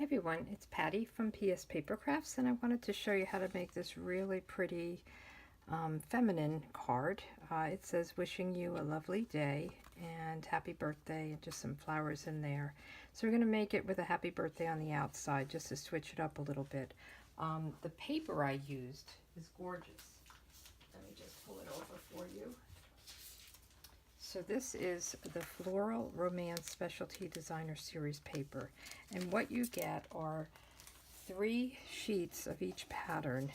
Everyone, it's Patty from PS Paper Crafts, and I wanted to show you how to make this really pretty feminine card. It says wishing you a lovely day and happy birthday, and just some flowers in there. So we're going to make it with a happy birthday on the outside just to switch it up a little bit. The paper I used is gorgeous. Let me just pull it over for you. So this is the Floral Romance Specialty Designer Series paper, and what you get are 3 sheets of each pattern,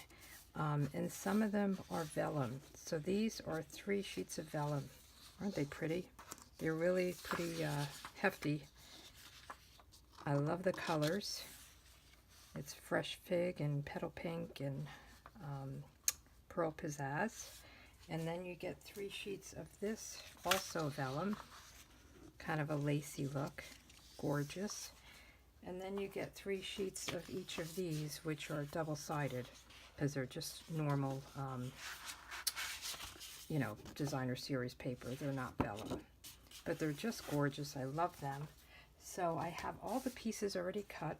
and some of them are vellum. So these are 3 sheets of vellum. Aren't they pretty? They're really pretty hefty. I love the colors. It's Fresh Fig and Petal Pink and Pearl Pizzazz. And then you get 3 sheets of this, also vellum, kind of a lacy look, gorgeous. And then you get 3 sheets of each of these, which are double-sided, because they're just normal, designer series paper. They're not vellum, but they're just gorgeous. I love them. So I have all the pieces already cut,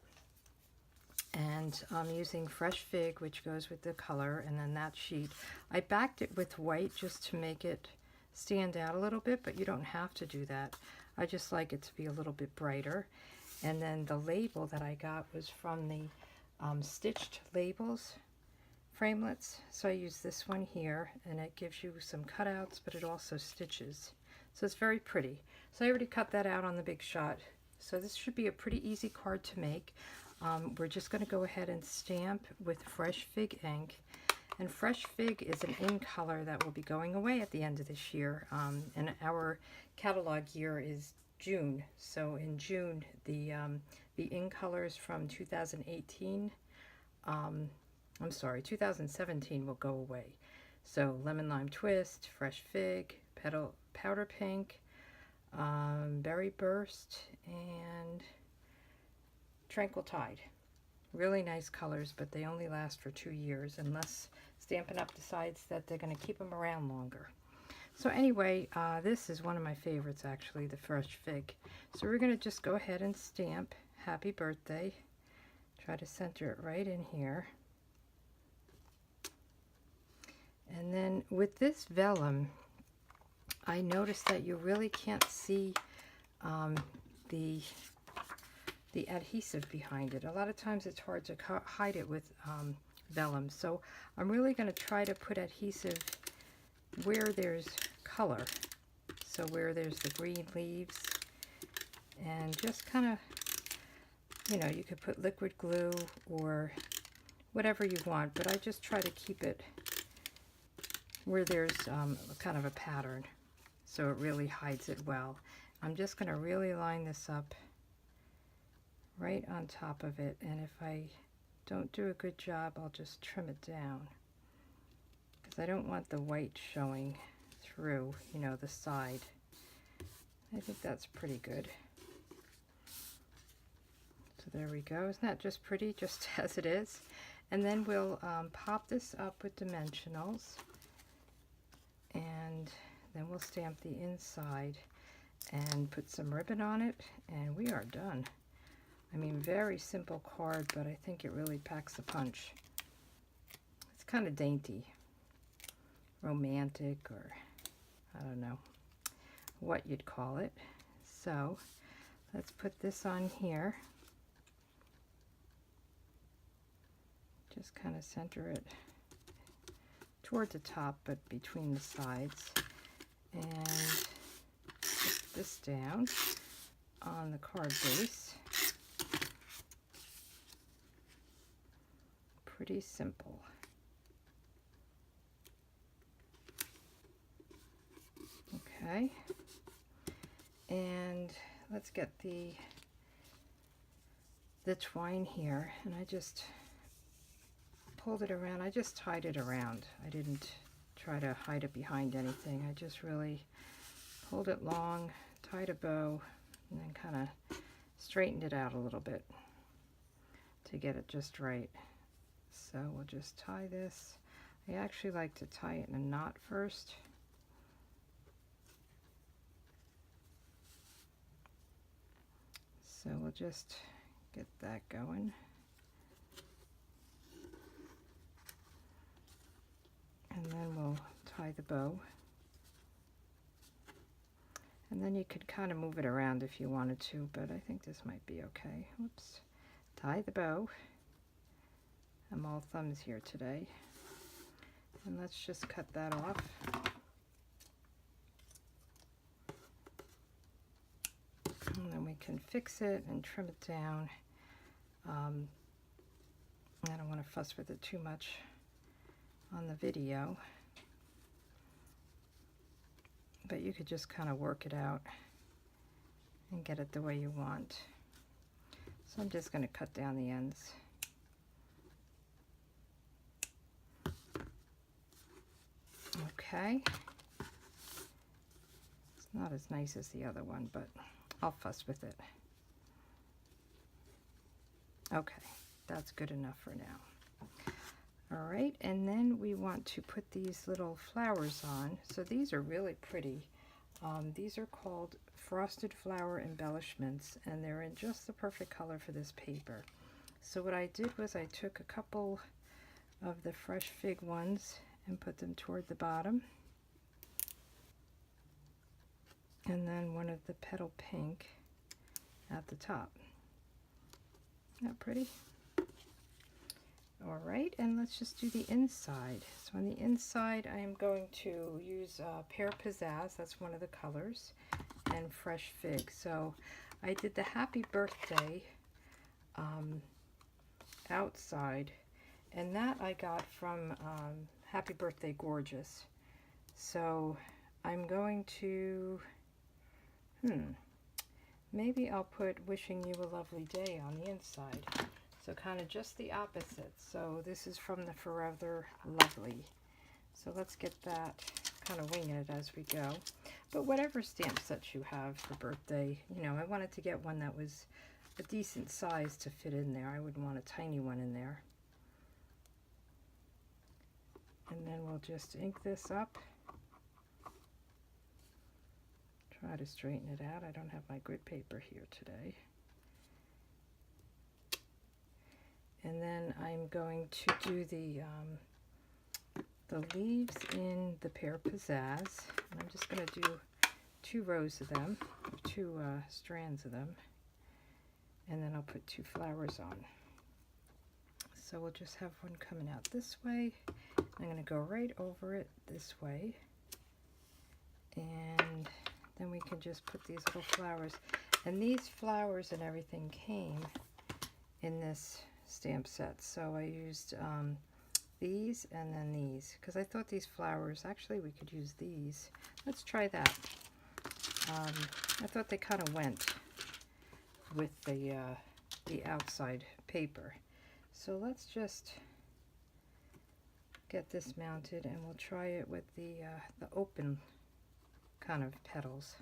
and I'm using Fresh Fig, which goes with the color, and then that sheet. I backed it with white just to make it stand out a little bit, but you don't have to do that. I just like it to be a little bit brighter. And then the label that I got was from the Stitched Labels framelits. So I use this one here, and it gives you some cutouts, but it also stitches. So it's very pretty. So I already cut that out on the Big Shot. So this should be a pretty easy card to make. We're just going to go ahead and stamp with Fresh Fig ink. And Fresh Fig is an in color that will be going away at the end of this year. And our catalog year is June. So in June, the in colors from 2017 will go away. So Lemon Lime Twist, Fresh Fig, Powder Pink, Berry Burst, and Tranquil Tide. Really nice colors, but they only last for 2 years unless Stampin' Up! Decides that they're going to keep them around longer. So anyway, this is one of my favorites actually, the Fresh Fig. So we're going to just go ahead and stamp Happy Birthday. Try to center it right in here. And then with this vellum, I noticed that you really can't see the adhesive behind it. A lot of times it's hard to hide it with vellum. So I'm really going to try to put adhesive where there's color. So where there's the green leaves, and just kind of, you could put liquid glue or whatever you want, but I just try to keep it where there's kind of a pattern, so it really hides it well. I'm just going to really line this up right on top of it, and if I don't do a good job, I'll just trim it down, because I don't want the white showing through, the side. I think that's pretty good. So there we go. Isn't that just pretty, just as it is? And then we'll pop this up with dimensionals, and then we'll stamp the inside and put some ribbon on it, and we are done. I mean, very simple card, but I think it really packs a punch. It's kind of dainty, romantic, or I don't know what you'd call it. So let's put this on here. Just kind of center it toward the top, but between the sides. And put this down on the card base. Pretty simple. Okay. And let's get the twine here, and I just pulled it around. I just tied it around. I didn't try to hide it behind anything. I just really pulled it long, tied a bow, and then kind of straightened it out a little bit to get it just right. So we'll just tie this. I actually like to tie it in a knot first. So we'll just Get that going. And then we'll tie the bow. And then you could kind of move it around if you wanted to, but I think this might be okay. Whoops. Tie the bow. I'm all thumbs here today. And let's just cut that off. And then we can fix it and trim it down. I don't want to fuss with it too much on the video, but you could just kind of work it out and get it the way you want. So I'm just going to cut down the ends. Okay. It's not as nice as the other one, but I'll fuss with it. Okay, that's good enough for now. All right, and then we want to put these little flowers on. So these are really pretty. These are called Frosted Flower Embellishments, and they're in just the perfect color for this paper. So what I did was I took a couple of the fresh fig ones and put them toward the bottom. And then one of the petal pink at the top. Isn't that pretty? All right, and let's just do the inside. So on the inside, I am going to use Pear Pizzazz, that's one of the colors, and Fresh Fig. So I did the Happy Birthday outside, and that I got from Happy Birthday Gorgeous. So I'm going to, maybe I'll put Wishing You a Lovely Day on the inside. So kind of just the opposite. So this is from the Forever Lovely. So let's get that, kind of winging it as we go. But whatever stamp sets you have for birthday, you know, I wanted to get one that was a decent size to fit in there. I wouldn't want a tiny one in there. And then we'll just ink this up. Try to straighten it out. I don't have my grid paper here today. And then I'm going to do the leaves in the Pear Pizzazz. And I'm just going to do 2 rows of them, or 2 strands of them. And then I'll put 2 flowers on. So we'll just have one coming out this way. I'm going to go right over it this way. And then we can just put these little flowers. And these flowers and everything came in this stamp set. So I used these and then these, because I thought these flowers, actually we could use these. Let's try that. I thought they kind of went with the outside paper. So let's just get this mounted, and we'll try it with the open kind of petals.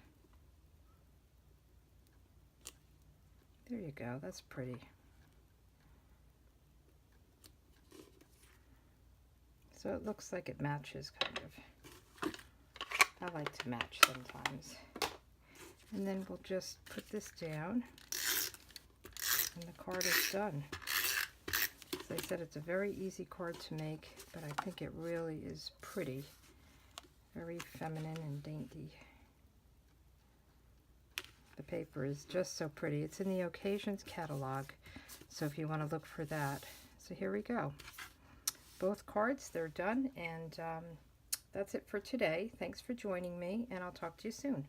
There you go, that's pretty. So it looks like it matches, kind of. I like to match sometimes. And then we'll just put this down, and the card is done. As I said, it's a very easy card to make, but I think it really is pretty. Very feminine and dainty. The paper is just so pretty. It's in the Occasions catalog, so if you want to look for that. So here we go. Both cards, they're done, and that's it for today. Thanks for joining me, and I'll talk to you soon.